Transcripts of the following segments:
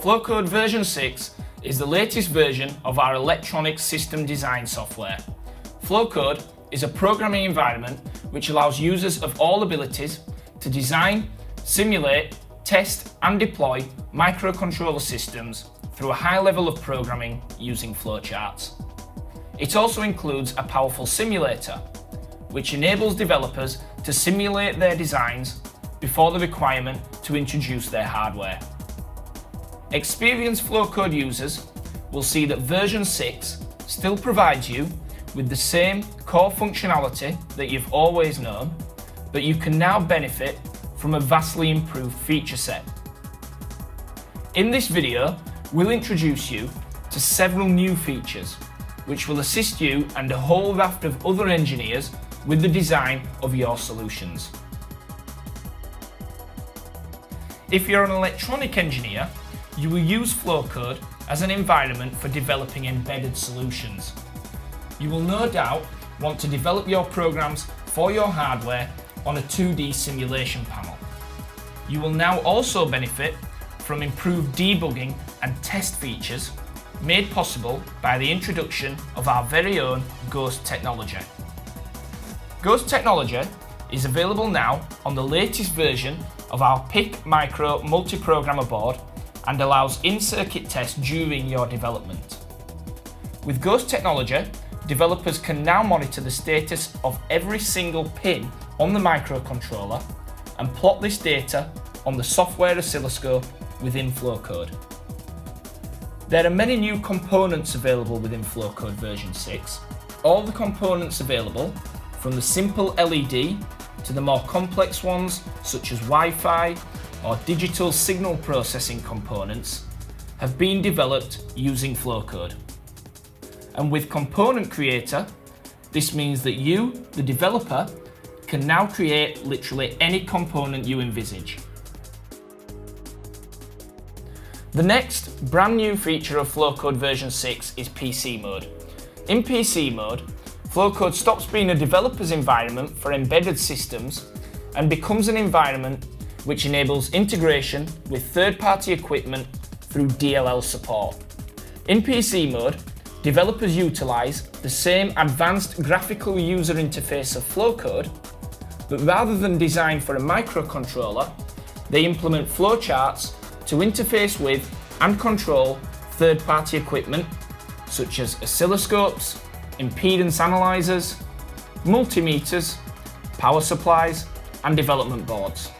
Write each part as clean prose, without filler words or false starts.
Flowcode version 6 is the latest version of our electronic system design software. Flowcode is a programming environment which allows users of all abilities to design, simulate, test and deploy microcontroller systems through a high level of programming using flowcharts. It also includes a powerful simulator, which enables developers to simulate their designs before the requirement to introduce their hardware. Experienced Flowcode users will see that version 6 still provides you with the same core functionality that you've always known, but you can now benefit from a vastly improved feature set. In this video, we'll introduce you to several new features which will assist you and a whole raft of other engineers with the design of your solutions. If you're an electronic engineer, you will use Flowcode as an environment for developing embedded solutions. You will no doubt want to develop your programs for your hardware on a 2D simulation panel. You will now also benefit from improved debugging and test features made possible by the introduction of our very own Ghost technology. Ghost technology is available now on the latest version of our PIC Micro multi-programmer board and allows in-circuit tests during your development. With Ghost technology, developers can now monitor the status of every single pin on the microcontroller and plot this data on the software oscilloscope within Flowcode. There are many new components available within Flowcode version 6. All the components available, from the simple LED to the more complex ones such as Wi-Fi or digital signal processing components, have been developed using Flowcode. And with Component Creator, this means that you, the developer, can now create literally any component you envisage. The next brand new feature of Flowcode version 6 is PC mode. In PC mode, Flowcode stops being a developer's environment for embedded systems and becomes an environment which enables integration with third-party equipment through DLL support. In PC mode, developers utilize the same advanced graphical user interface of Flowcode, but rather than design for a microcontroller, they implement flowcharts to interface with and control third-party equipment such as oscilloscopes, impedance analyzers, multimeters, power supplies, and development boards.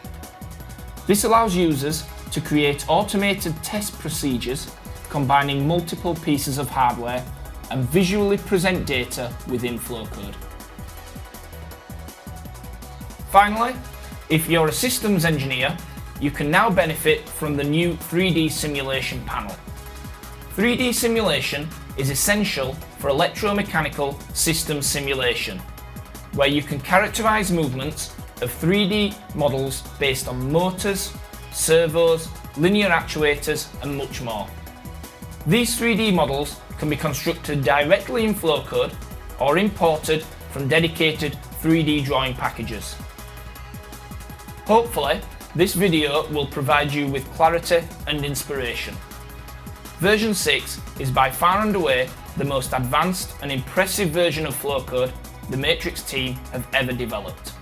This allows users to create automated test procedures combining multiple pieces of hardware and visually present data within Flowcode. Finally, if you're a systems engineer, you can now benefit from the new 3D simulation panel. 3D simulation is essential for electromechanical system simulation, where you can characterize movements of 3D models based on motors, servos, linear actuators, and much more. These 3D models can be constructed directly in Flowcode or imported from dedicated 3D drawing packages. Hopefully, this video will provide you with clarity and inspiration. Version 6 is by far and away the most advanced and impressive version of Flowcode the Matrix team have ever developed.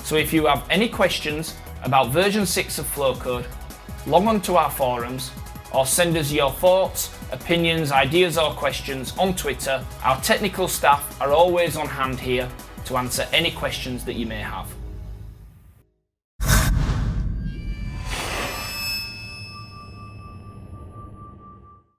So if you have any questions about version 6 of Flowcode, log on to our forums or send us your thoughts, opinions, ideas or questions on Twitter. Our technical staff are always on hand here to answer any questions that you may have.